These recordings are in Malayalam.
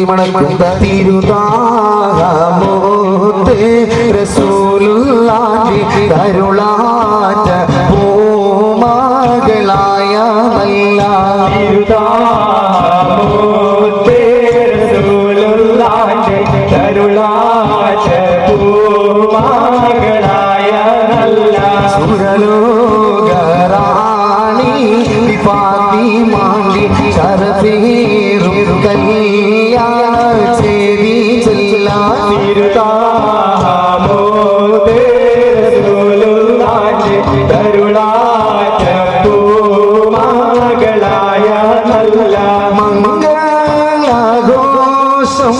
മണക്കുന്ന തിരുതാമോത്ത് റസൂലുള്ളാഹി കരുളാറ്റ പൂമകളായ നല്ല തിരുതാമോത്ത് റസൂലുള്ളാഹി കരുളാറ്റ പൂമകളായ നല്ല സുരലോകറാണി ഫാത്തിമാണ്ടി ശരഫീറും കല്യാണ ചേരി ചെല്ലാൻ തിരുതാമോത്ത് റസൂലുള്ളാഹി കരുളാറ്റ പൂമകളായ നല്ല മംഗളഘോഷം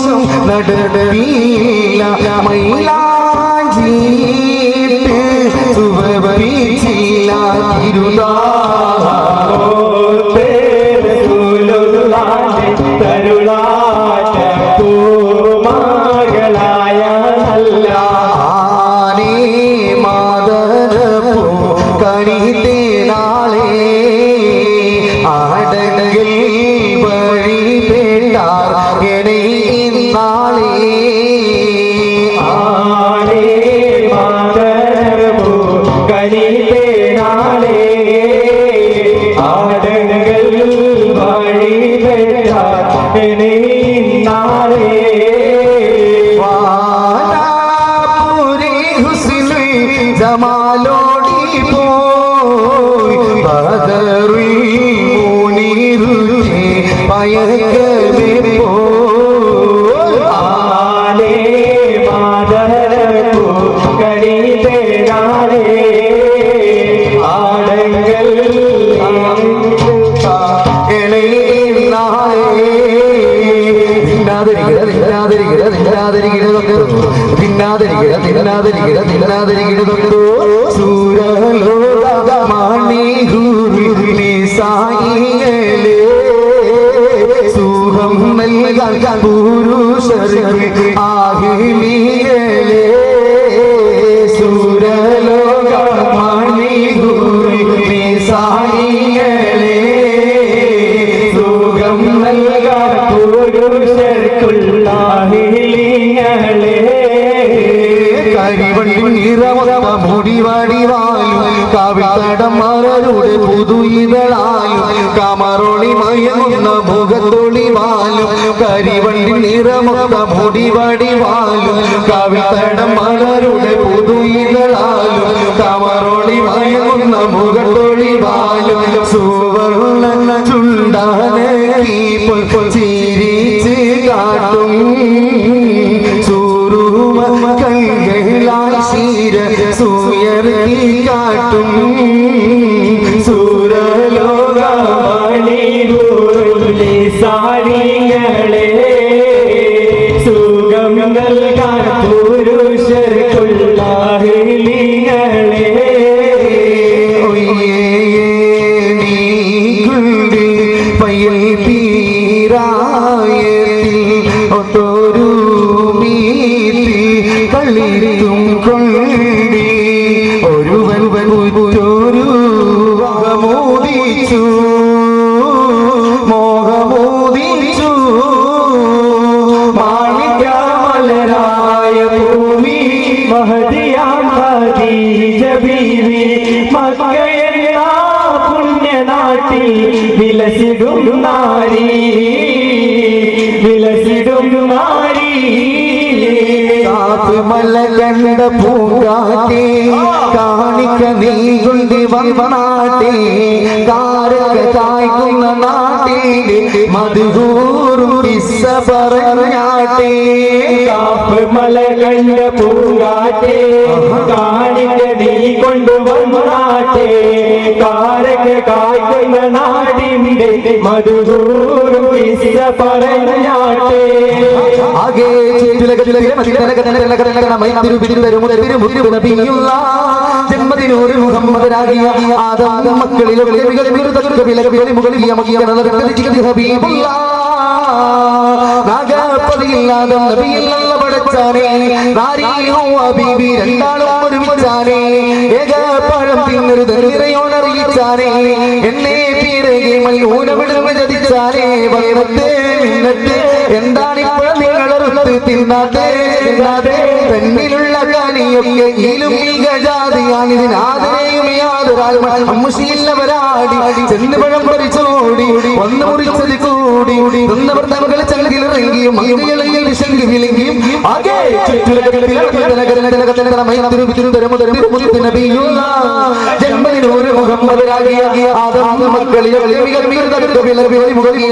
നടീല മൈലാഞ്ചീട്ട് സുവപരിച്ചില്ല തിരുതാമോത്ത് റസൂലുള്ളാഹി കരുളാറ്റ പൂമകളായ നല്ല ആനേ മാതരപ്പൂ കണിതേനാളേ ആടകൽ വഴി പേട്ടാർ ഇന്നാളേ ആനേ മാതരപ്പൂ കണിതേനാളേ ആടകൾ വഴി പേട്ടാർ ഇന്നാളേ വാനാപുരി ഹുസ്നു ജമാലോടി പോയി ബദറുൽ മുനീറുചേ പയകമേ പോയി ആനേ മാതരപ്പൂ കണിതേനാളേ ആടകൾ സുഖം നൽകാൻ പുരുഷർക്ക് ആഹിമിയലേ സൂരലോകമാണി ഗുരു സായികളേ സുഖം നൽകാൻ പുരുഷർക്കുള്ള ഹിലിങ്ങളേ കരിവണ്ടി നിറമത മുടിവടിവായും കവിതടം മലരുടെ പുതുയികളായും കമറൊളി മയങ്ങുന്ന മുഖത്തൊളിവാലും കരിവണ്ടി നിറമത മുടിവടിവായും കവിതടം മലരുടെ പുതുയികളായും കമറൊളി മയങ്ങുന്ന മുഖത്തൊളിവാലും സുവർണ്ണ ചുണ്ടാനെ ചിരിച്ച് കാട്ടും സൂയർത്തി കാട്ടും സൂരലോകമണി ഗുരുലി സാരികളേ സുഖം നൽകാൻ പുരുഷർക്കുള്ള ഹിലിങ്ങളേ പയ്യൽ പീരായത്തിൽ ഒട്ടൊരു മീത്തി കളിത്തും കൊണ്ടി ഒരുവൻ ഒരു മോഹമോദിച്ചു മാണിക്യമലരായ ഭൂമി മഹദിയാം ഖദീജ ബീവി മക്കയെന്ന പുണ്യനാട്ടിൽ വിലസിടും നാരി മല കണ്ട പൂങ്കാറ്റേ കാണിക്ക നീ കൊണ്ടി വന്നാട്ടേ കാരക കായ്ക്കുന്ന നാട്ടിലെ മധുകൂറും കിസ്സ പറഞ്ഞാട്ടേ മല കണ്ട പൂങ്കാറ്റേ കാണിക്ക നീ കൊണ്ടുവന്നാട്ടേ കാരക കായ്ക്കുന്ന നാടിന്റെ മധുകൂറും കിസ്സ പറഞ്ഞാട്ടേ ആകെ ജന്മദിനോട് മുഹമ്മദരാകിയ ആദാം മക്കളിലെ നാഗപ്പതിയില്ലാതെ നബിയില്ല പടച്ചാനേ നാരിയോ അബീബി രണ്ടാളും ഒരുമിച്ചാനേ ഏകപ്പഴം തിന്നൊരു നിറയോണറിയിച്ചാനേ എന്നെ പിറകെ മയൂനവിടും ചതിച്ചാനേ വന്നത്തെ മിന്നത്തെ എന്താണ് തൊട്ട് തിന്നാതെ പെണ്ണിലുള്ള കാനിയൊക്കെ ഈലും ഈക ജാതിയാണ് ഇതിനാദരെയും യാതൊരാളും അമ്മുശീലവരാടി ചെന്ന് പഴം പറിച്ചോടി വന്ന് മുറിച്ചത് കൂടി തിന്നവർ തമകളെ ചങ്കിലിറങ്ങിയും മങ്കിളയിൽ വിശങ്കി വിലങ്ങിയും ആകെ ജന്മദിനൂര് മുഹമ്മദരാകിയ ആദം മക്കളിൽ മുകളിൽ